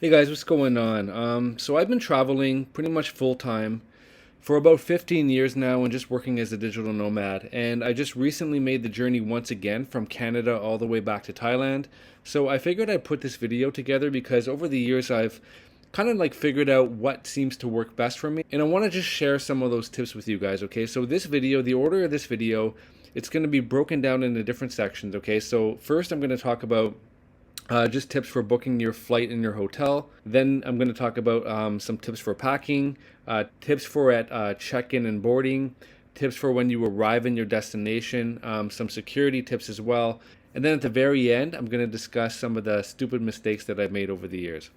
Hey guys, what's going on? So I've been traveling pretty much full time for about 15 years now and just working as a digital nomad. And I just recently made the journey once again from Canada all the way back to Thailand. So I figured I'd put this video together because over the years I've kind of like figured out what seems to work best for me. And I want to just share some of those tips with you guys, okay? So this video, the order of this video, it's going to be broken down into different sections, okay? So first I'm going to talk about just tips for booking your flight and your hotel. Then I'm going to talk about some tips for packing, tips for at check-in and boarding, tips for when you arrive in your destination, some security tips as well. And then at the very end, I'm going to discuss some of the stupid mistakes that I've made over the years.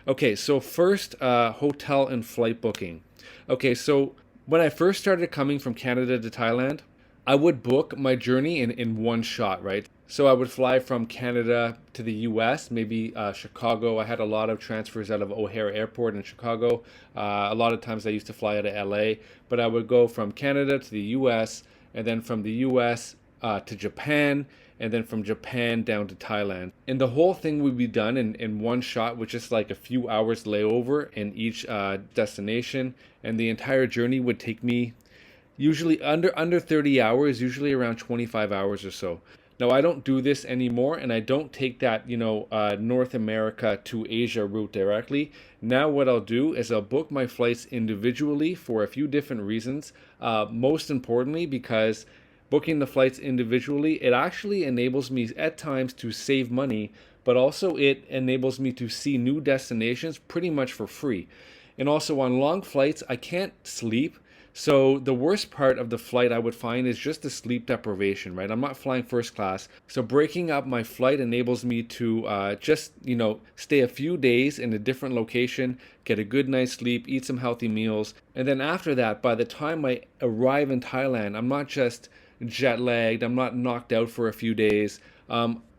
Okay, so first, hotel and flight booking. Okay, so when I first started coming from Canada to Thailand, I would book my journey in one shot, right? So I would fly from Canada to the US, maybe Chicago. I had a lot of transfers out of O'Hare Airport in Chicago. A lot of times I used to fly out of LA, but I would go from Canada to the US, and then from the US to Japan, and then from Japan down to Thailand. And the whole thing would be done in one shot, with just like a few hours layover in each destination. And the entire journey would take me usually under 30 hours, usually around 25 hours or so. Now I don't do this anymore, and I don't take that North America to Asia route directly. Now what I'll do is I'll book my flights individually for a few different reasons. Most importantly, because booking the flights individually, it actually enables me at times to save money, but also it enables me to see new destinations pretty much for free. And also on long flights, I can't sleep. So the worst part of the flight I would find is just the sleep deprivation, right? I'm not flying first class. So breaking up my flight enables me to stay a few days in a different location, get a good night's sleep, eat some healthy meals. And then after that, by the time I arrive in Thailand, I'm not just jet lagged, I'm not knocked out for a few days.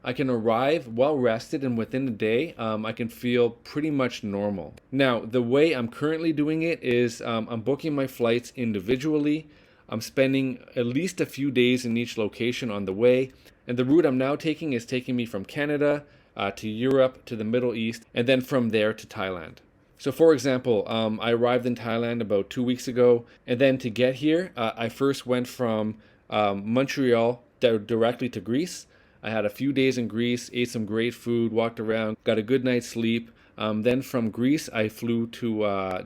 I can arrive well rested, and within a day, I can feel pretty much normal. Now, the way I'm currently doing it is I'm booking my flights individually. I'm spending at least a few days in each location on the way. And the route I'm now taking is taking me from Canada to Europe to the Middle East, and then from there to Thailand. So, for example, I arrived in Thailand about 2 weeks ago, and then to get here, I first went from Montreal directly to Greece. I had a few days in Greece, ate some great food, walked around, got a good night's sleep. Then from Greece, I flew to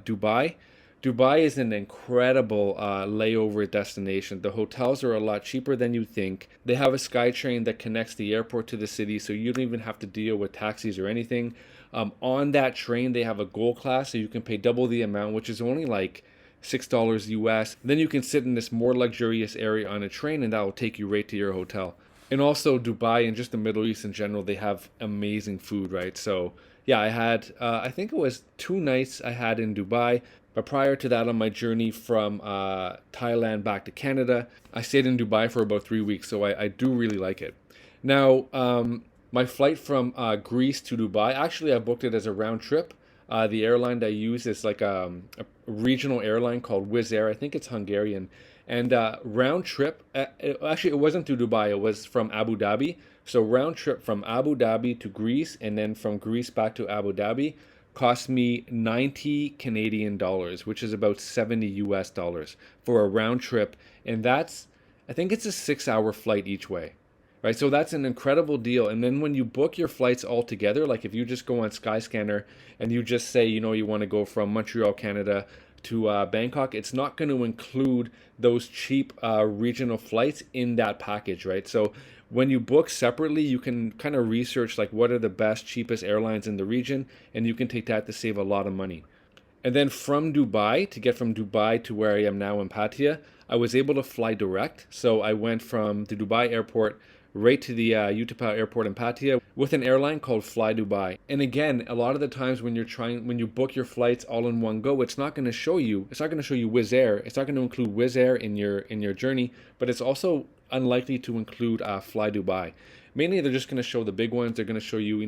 Dubai. Dubai is an incredible layover destination. The hotels are a lot cheaper than you think. They have a SkyTrain that connects the airport to the city, so you don't even have to deal with taxis or anything. On that train, they have a gold class, so you can pay double the amount, which is only like $6 US. Then you can sit in this more luxurious area on a train, and that will take you right to your hotel. And also Dubai and just the Middle East in general, they have amazing food, right? So yeah, I had I think it was 2 nights I had in Dubai. But prior to that, on my journey from Thailand back to Canada, I stayed in Dubai for about 3 weeks. So I do really like it. Now, my flight from Greece to Dubai, actually, I booked it as a round trip. The airline that I use is like a regional airline called Wizz Air. I think it's Hungarian. And round trip, actually, it wasn't to Dubai, it was from Abu Dhabi. So round trip from Abu Dhabi to Greece, and then from Greece back to Abu Dhabi cost me 90 Canadian dollars, which is about 70 US dollars for a round trip. And that's, I think it's a 6 hour flight each way, right? So that's an incredible deal. And then when you book your flights all together, like if you just go on Skyscanner and you just say, you want to go from Montreal, Canada to Bangkok, it's not going to include those cheap regional flights in that package, right? So when you book separately, you can kind of research like what are the best, cheapest airlines in the region, and you can take that to save a lot of money. And then from Dubai, to get from Dubai to where I am now in Pattaya, I was able to fly direct. So I went from the Dubai airport right to the Utapao airport in Pattaya with an airline called Fly Dubai. And again, a lot of the times when you book your flights all in one go, it's not going to show you Wizz Air. It's not going to include Wizz Air in your journey, but it's also unlikely to include Fly Dubai. Mainly, they're just going to show the big ones. They're going to show you,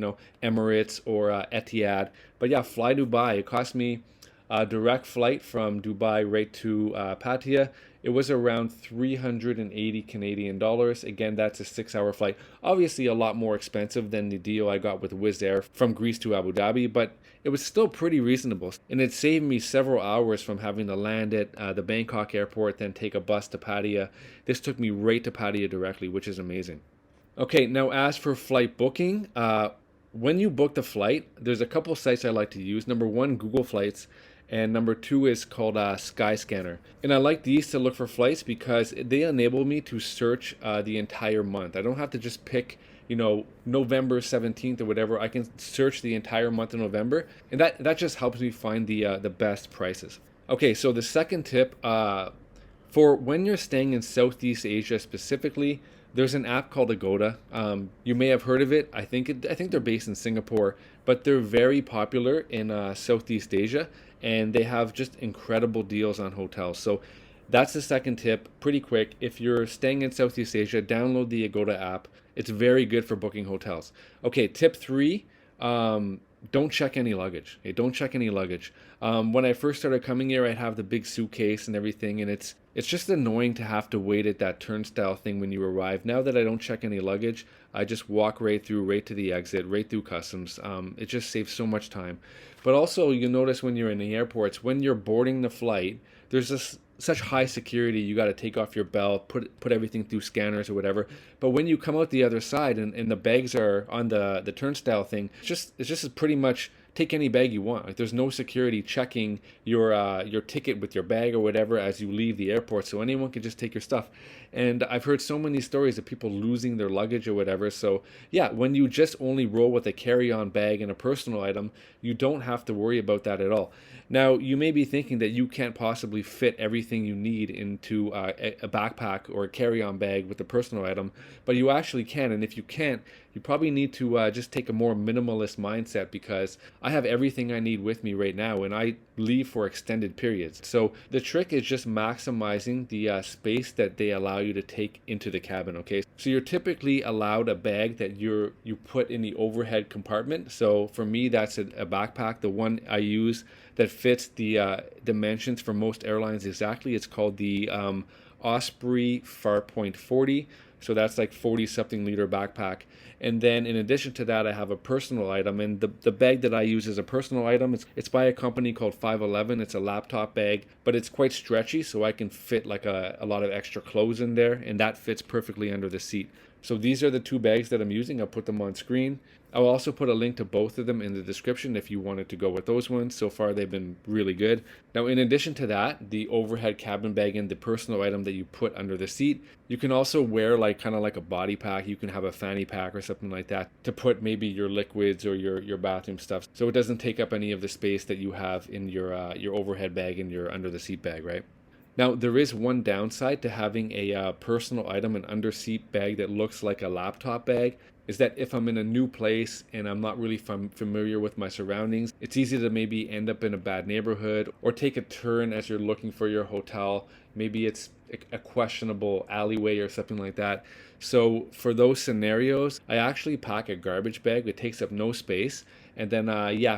Emirates or Etihad. But yeah, Fly Dubai. It cost me a direct flight from Dubai right to Pattaya. It was around 380 Canadian dollars. Again, that's a 6 hour flight. Obviously, a lot more expensive than the deal I got with Wizz Air from Greece to Abu Dhabi, but it was still pretty reasonable. And it saved me several hours from having to land at the Bangkok airport, then take a bus to Pattaya. This took me right to Pattaya directly, which is amazing. Okay, now as for flight booking, when you book the flight, there's a couple sites I like to use. Number one, Google Flights, and number two is called Skyscanner. And I like these to look for flights because they enable me to search the entire month. I don't have to just pick, November 17th or whatever. I can search the entire month of November, and that just helps me find the best prices. Okay, so the second tip, for when you're staying in Southeast Asia specifically, there's an app called Agoda. You may have heard of it. I think they're based in Singapore, but they're very popular in Southeast Asia, and they have just incredible deals on hotels. So that's the second tip. Pretty quick. If you're staying in Southeast Asia, download the Agoda app. It's very good for booking hotels. Okay, tip three. Don't check any luggage. Okay, don't check any luggage. When I first started coming here, I'd have the big suitcase and everything, and it's just annoying to have to wait at that turnstile thing when you arrive. Now that I don't check any luggage, I just walk right through, right to the exit, right through customs. It just saves so much time. But also, you notice when you're in the airports, when you're boarding the flight, there's this such high security. You got to take off your belt, put everything through scanners or whatever. But when you come out the other side and the bags are on the turnstile thing, it's just pretty much take any bag you want. Like there's no security checking your ticket with your bag or whatever as you leave the airport. So anyone can just take your stuff. And I've heard so many stories of people losing their luggage or whatever. So yeah, when you just only roll with a carry-on bag and a personal item, you don't have to worry about that at all. Now, you may be thinking that you can't possibly fit everything you need into a backpack or a carry-on bag with a personal item, but you actually can. And if you can't, you probably need to just take a more minimalist mindset, because I have everything I need with me right now and I leave for extended periods. So the trick is just maximizing the space that they allow you to take into the cabin, okay? So you're typically allowed a bag that you put in the overhead compartment. So for me, that's a backpack. The one I use that fits the dimensions for most airlines exactly. It's called the Osprey Farpoint 40. So that's like 40 something liter backpack. And then in addition to that, I have a personal item. And the bag that I use as a personal item, it's by a company called 511. It's a laptop bag, but it's quite stretchy, so I can fit like a lot of extra clothes in there, and that fits perfectly under the seat. So these are the two bags that I'm using. I'll put them on screen. I'll also put a link to both of them in the description if you wanted to go with those ones. So far, they've been really good. Now, in addition to that, the overhead cabin bag and the personal item that you put under the seat, you can also wear kind of like a body pack. You can have a fanny pack or something like that to put maybe your liquids or your bathroom stuff, so it doesn't take up any of the space that you have in your overhead bag and your under the seat bag, right? Now, there is one downside to having a personal item, an under seat bag that looks like a laptop bag, is that if I'm in a new place and I'm not really familiar with my surroundings, it's easy to maybe end up in a bad neighborhood or take a turn as you're looking for your hotel. Maybe it's a questionable alleyway or something like that. So for those scenarios, I actually pack a garbage bag. It takes up no space. And then,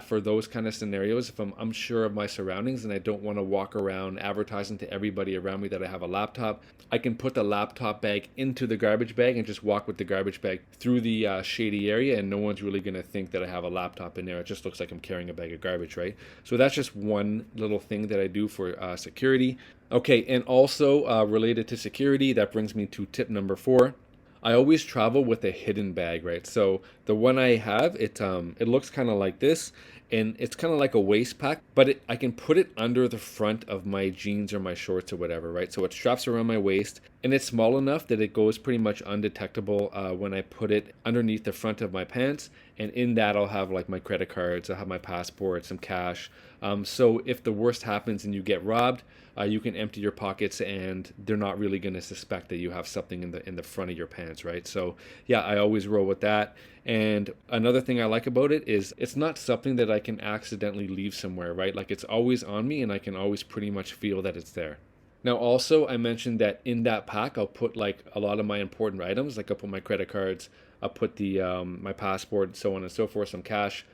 for those kind of scenarios, if I'm unsure of my surroundings and I don't want to walk around advertising to everybody around me that I have a laptop, I can put the laptop bag into the garbage bag and just walk with the garbage bag through the shady area, and no one's really going to think that I have a laptop in there. It just looks like I'm carrying a bag of garbage, right? So that's just one little thing that I do for security. Okay, and also related to security, that brings me to tip number 4. I always travel with a hidden bag, right? So the one I have, it looks kind of like this, and it's kind of like a waist pack, but I can put it under the front of my jeans or my shorts or whatever, right? So it straps around my waist, and it's small enough that it goes pretty much undetectable when I put it underneath the front of my pants, and in that I'll have like my credit cards, I'll have my passport, some cash. So if the worst happens and you get robbed, you can empty your pockets and they're not really going to suspect that you have something in the front of your pants, right? So yeah, I always roll with that. And another thing I like about it is it's not something that I can accidentally leave somewhere, right? Like it's always on me and I can always pretty much feel that it's there. Now also, I mentioned that in that pack I'll put like a lot of my important items, like I'll put my credit cards, I'll put the my passport, so on and so forth, some cash.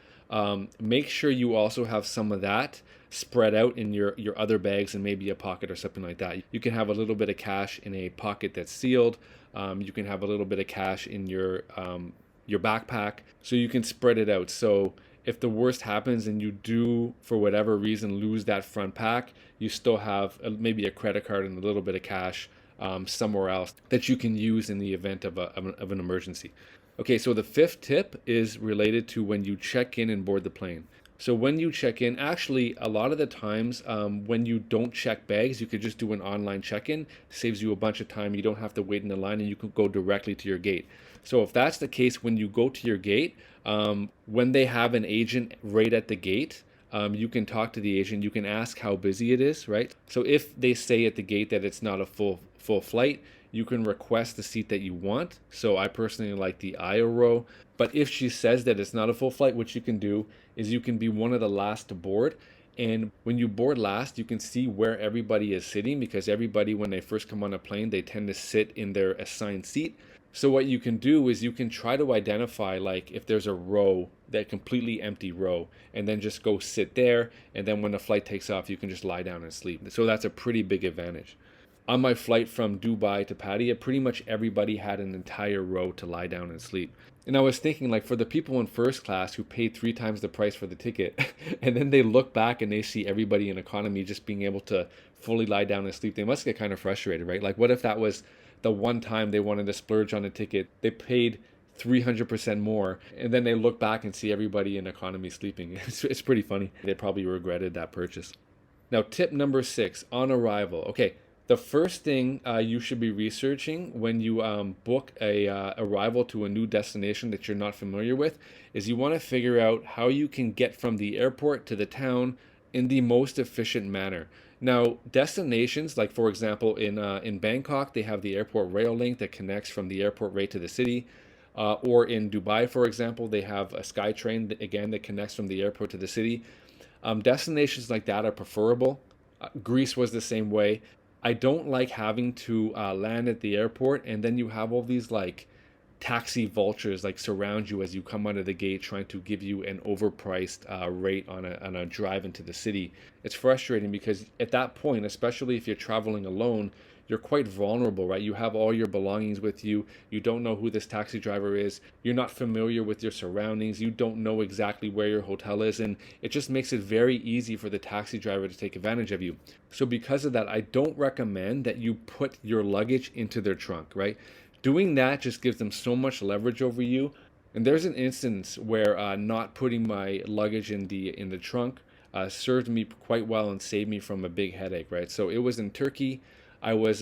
Make sure you also have some of that spread out in your other bags and maybe a pocket or something like that. You can have a little bit of cash in a pocket that's sealed. You can have a little bit of cash in your backpack, so you can spread it out. So if the worst happens and you do, for whatever reason, lose that front pack, you still have maybe a credit card and a little bit of cash somewhere else that you can use in the event of an emergency. Okay, so the fifth tip is related to when you check in and board the plane. So when you check in, actually, a lot of the times when you don't check bags, you could just do an online check-in. Saves you a bunch of time. You don't have to wait in the line, and you can go directly to your gate. So if that's the case, when you go to your gate, when they have an agent right at the gate, you can talk to the agent. You can ask how busy it is, right? So if they say at the gate that it's not a full flight, you can request the seat that you want. So I personally like the aisle row. But if she says that it's not a full flight, what you can do is you can be one of the last to board. And when you board last, you can see where everybody is sitting, because everybody, when they first come on a plane, they tend to sit in their assigned seat. So what you can do is you can try to identify, like, if there's a row, that completely empty row, and then just go sit there. And then when the flight takes off, you can just lie down and sleep. So that's a pretty big advantage. On my flight from Dubai to Pattaya, pretty much everybody had an entire row to lie down and sleep. And I was thinking, like, for the people in first class who paid 3 times the price for the ticket, and then they look back and they see everybody in economy just being able to fully lie down and sleep, they must get kind of frustrated, right? Like, what if that was the one time they wanted to splurge on a ticket? They paid 300% more, and then they look back and see everybody in economy sleeping. It's pretty funny. They probably regretted that purchase. Now, tip number 6, on arrival. Okay, the first thing you should be researching when you book a arrival to a new destination that you're not familiar with is you want to figure out how you can get from the airport to the town in the most efficient manner. Now, destinations, like for example in Bangkok, they have the airport rail link that connects from the airport right to the city. Or in Dubai, for example, they have a SkyTrain again that connects from the airport to the city. Destinations like that are preferable. Greece was the same way. I don't like having to land at the airport and then you have all these like taxi vultures like surround you as you come out of the gate trying to give you an overpriced rate on a drive into the city. It's frustrating because at that point, especially if you're traveling alone, you're quite vulnerable, right? You have all your belongings with you. You don't know who this taxi driver is. You're not familiar with your surroundings. You don't know exactly where your hotel is. And it just makes it very easy for the taxi driver to take advantage of you. So because of that, I don't recommend that you put your luggage into their trunk, right? Doing that just gives them so much leverage over you. And there's an instance where not putting my luggage in the trunk served me quite well and saved me from a big headache, right? So it was in Turkey. I was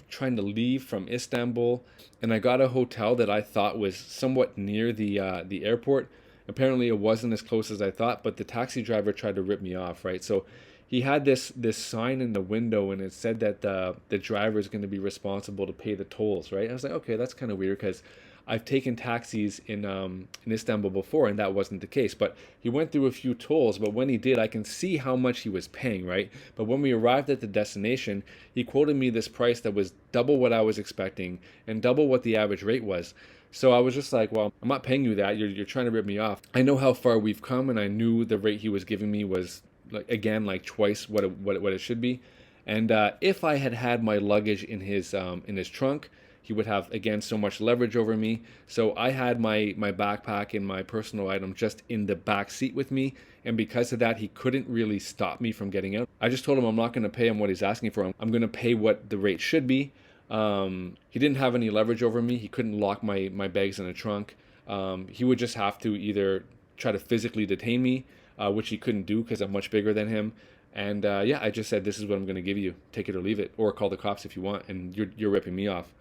trying to leave from Istanbul, and I got a hotel that I thought was somewhat near the airport. Apparently, it wasn't as close as I thought, but the taxi driver tried to rip me off, right? So he had this sign in the window, and it said that the driver is going to be responsible to pay the tolls, right? I was like, okay, that's kind of weird because I've taken taxis in Istanbul before, and that wasn't the case. But he went through a few tolls, but when he did, I can see how much he was paying, right? But when we arrived at the destination, he quoted me this price that was double what I was expecting and double what the average rate was. So I was just like, well, I'm not paying you that. You're trying to rip me off. I know how far we've come, and I knew the rate he was giving me was like twice what it should be. And if I had had my luggage in his trunk, he would have again so much leverage over me. So I had my backpack and my personal item just in the back seat with me, and because of that, he couldn't really stop me from getting out. I just told him I'm not going to pay him what he's asking for. I'm going to pay what the rate should be. He didn't have any leverage over me. He couldn't lock my bags in a trunk. He would just have to either try to physically detain me, which he couldn't do because I'm much bigger than him. And yeah, I just said, this is what I'm going to give you. Take it or leave it, or call the cops if you want. And you're ripping me off.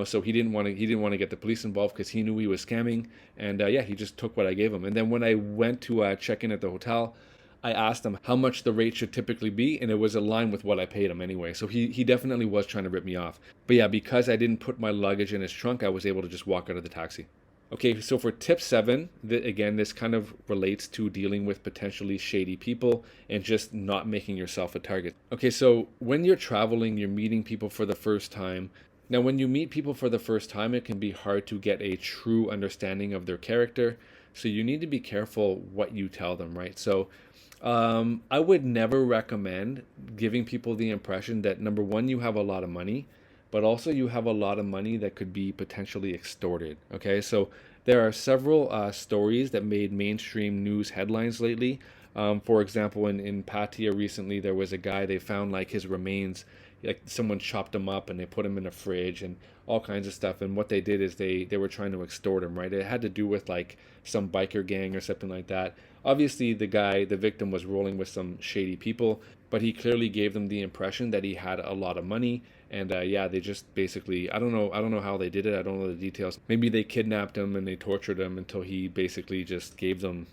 So he didn't want to get the police involved because he knew he was scamming. And yeah, he just took what I gave him. And then when I went to check in at the hotel, I asked him how much the rate should typically be, and it was aligned with what I paid him anyway. So he definitely was trying to rip me off. But yeah, because I didn't put my luggage in his trunk, I was able to just walk out of the taxi. Okay, so for tip 7, again, this kind of relates to dealing with potentially shady people and just not making yourself a target. Okay, so when you're traveling, you're meeting people for the first time. Now, when you meet people for the first time, it can be hard to get a true understanding of their character. So you need to be careful what you tell them, right? So I would never recommend giving people the impression that, number one, you have a lot of money, but also you have a lot of money that could be potentially extorted. Okay, so There are several stories that made mainstream news headlines lately. For example, in Pattaya recently, there was a guy, they found like his remains, like someone chopped him up and they put him in a fridge and all kinds of stuff. And what they did is they were trying to extort him, right? It had to do with like some biker gang or something like that. Obviously, the guy, the victim, was rolling with some shady people, but he clearly gave them the impression that he had a lot of money. And yeah, they just basically, I don't know how they did it. I don't know the details. Maybe they kidnapped him and they tortured him until he basically just gave them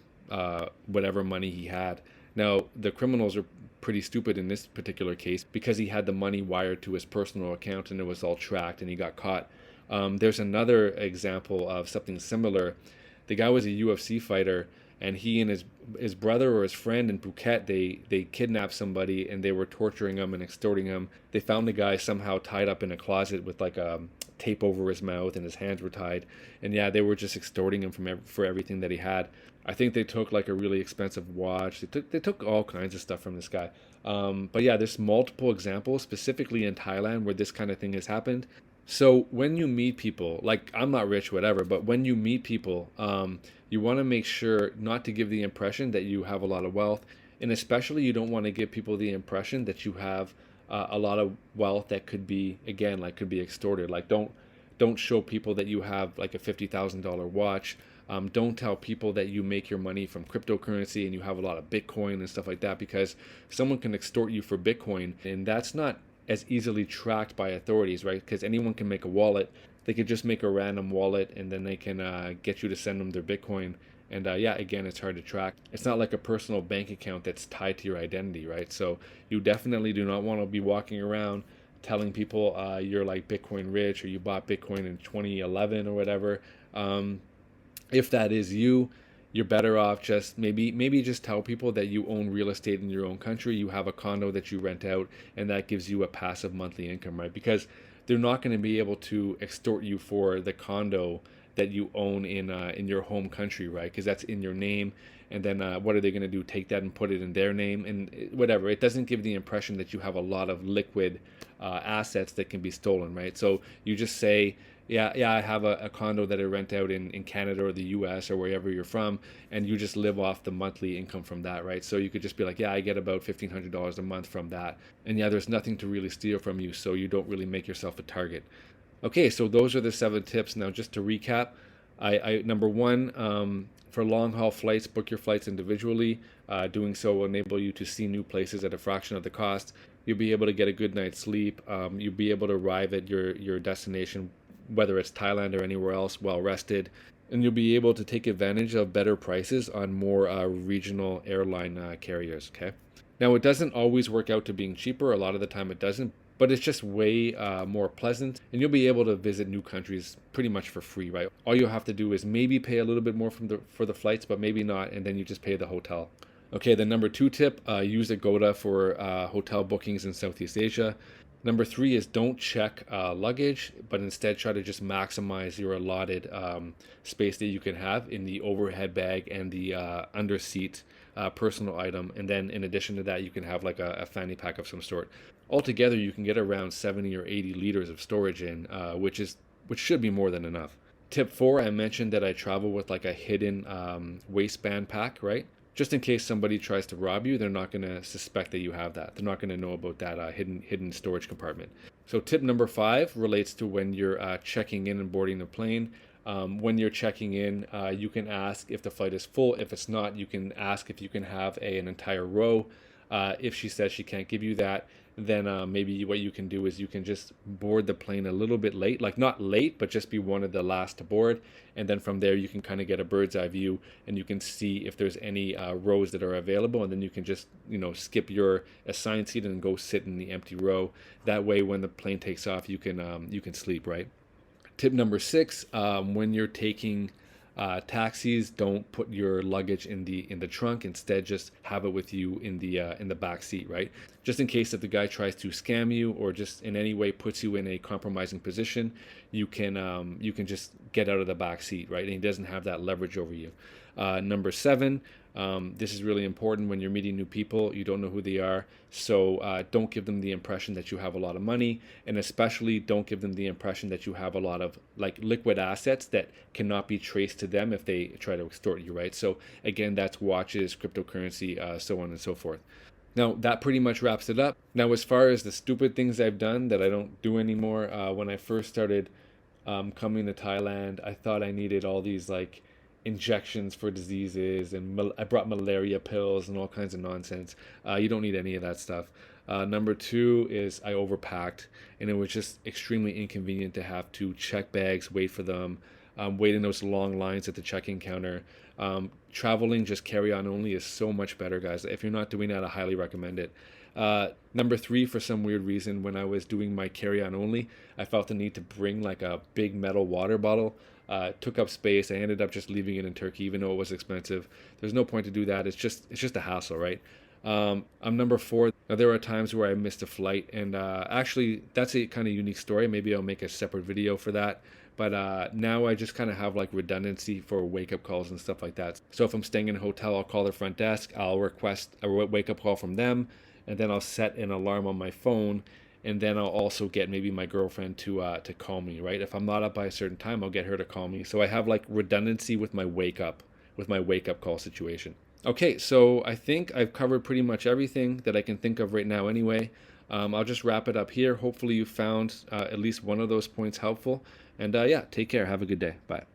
whatever money he had. Now, the criminals are pretty stupid in this particular case because he had the money wired to his personal account and it was all tracked and he got caught. There's another example of something similar. The guy was a UFC fighter, and he and his brother or his friend in Phuket, they kidnapped somebody and they were torturing him and extorting him. They found the guy somehow tied up in a closet with like a tape over his mouth and his hands were tied. And yeah, they were just extorting him for everything that he had. I think they took like a really expensive watch. They took all kinds of stuff from this guy. But yeah, there's multiple examples specifically in Thailand where this kind of thing has happened. So when you meet people, like I'm not rich, whatever, but when you meet people, you want to make sure not to give the impression that you have a lot of wealth, and especially you don't want to give people the impression that you have a lot of wealth that could be, again, like could be extorted. Like don't show people that you have like a $50,000 watch. Don't tell people that you make your money from cryptocurrency and you have a lot of Bitcoin and stuff like that, because someone can extort you for Bitcoin, and that's not as easily tracked by authorities, right? Because anyone can make a wallet. They could just make a random wallet and then they can get you to send them their Bitcoin. And yeah, again, it's hard to track. It's not like a personal bank account that's tied to your identity, right? So you definitely do not want to be walking around telling people you're like Bitcoin rich or you bought Bitcoin in 2011 or whatever. If that is you, you're better off just maybe just tell people that you own real estate in your own country, you have a condo that you rent out, and that gives you a passive monthly income, right? Because they're not going to be able to extort you for the condo that you own in your home country, right? Because that's in your name. And then what are they going to do? Take that and put it in their name and whatever. It doesn't give the impression that you have a lot of liquid assets that can be stolen, right? So you just say, yeah, I have a condo that I rent out in Canada or the US or wherever you're from, and you just live off the monthly income from that, right? So you could just be like, yeah, I get about $1,500 a month from that. And yeah, there's nothing to really steal from you, so you don't really make yourself a target. Okay, so those are the 7 tips. Now, just to recap, I number one, for long haul flights, book your flights individually. Doing so will enable you to see new places at a fraction of the cost. You'll be able to get a good night's sleep. You'll be able to arrive at your destination, whether it's Thailand or anywhere else, well rested. And you'll be able to take advantage of better prices on more regional airline carriers, okay? Now, it doesn't always work out to being cheaper. A lot of the time it doesn't, but it's just way more pleasant, and you'll be able to visit new countries pretty much for free, right? All you'll have to do is maybe pay a little bit more for the flights, but maybe not, and then you just pay the hotel. Okay, the number 2 tip, use Agoda for hotel bookings in Southeast Asia. Number 3 is don't check luggage, but instead try to just maximize your allotted space that you can have in the overhead bag and the under seat personal item. And then in addition to that, you can have like a fanny pack of some sort. Altogether, you can get around 70 or 80 liters of storage in, which should be more than enough. Tip 4, I mentioned that I travel with like a hidden waistband pack, right? Just in case somebody tries to rob you, they're not going to suspect that you have that. They're not going to know about that hidden storage compartment. So tip number 5 relates to when you're checking in and boarding the plane. When you're checking in, you can ask if the flight is full. If it's not, you can ask if you can have an entire row. If she says she can't give you that, then maybe what you can do is you can just board the plane a little bit late, like not late, but just be one of the last to board. And then from there, you can kind of get a bird's eye view and you can see if there's any rows that are available. And then you can just, skip your assigned seat and go sit in the empty row. That way, when the plane takes off, you can sleep, right? Tip number 6, when you're taking taxis, don't put your luggage in the trunk. Instead, just have it with you in the back seat, right? Just in case if the guy tries to scam you or just in any way puts you in a compromising position, you can just get out of the back seat, right? And he doesn't have that leverage over you. Number seven, this is really important when you're meeting new people. You don't know who they are. So don't give them the impression that you have a lot of money. And especially don't give them the impression that you have a lot of like liquid assets that cannot be traced to them if they try to extort you, right? So again, that's watches, cryptocurrency, so on and so forth. Now, that pretty much wraps it up. Now, as far as the stupid things I've done that I don't do anymore, when I first started coming to Thailand, I thought I needed all these like injections for diseases, and I brought malaria pills and all kinds of nonsense. You don't need any of that stuff. Number two is I overpacked, and it was just extremely inconvenient to have to check bags, wait for them, wait in those long lines at the check-in counter. Traveling just carry-on only is so much better, guys. If you're not doing that, I highly recommend it. Number three, for some weird reason, when I was doing my carry-on only, I felt the need to bring like a big metal water bottle. Took up space. I ended up just leaving it in Turkey, even though it was expensive. There's no point to do that. It's just a hassle, right? I'm number four. Now, there are times where I missed a flight, and actually, that's a kind of unique story. Maybe I'll make a separate video for that. But now I just kind of have like redundancy for wake-up calls and stuff like that. So if I'm staying in a hotel, I'll call the front desk. I'll request a wake-up call from them, and then I'll set an alarm on my phone, and then I'll also get maybe my girlfriend to call me, right? If I'm not up by a certain time, I'll get her to call me. So I have like redundancy with my wake-up call situation. Okay, so I think I've covered pretty much everything that I can think of right now anyway. I'll just wrap it up here. Hopefully you found at least one of those points helpful. And yeah, take care. Have a good day. Bye.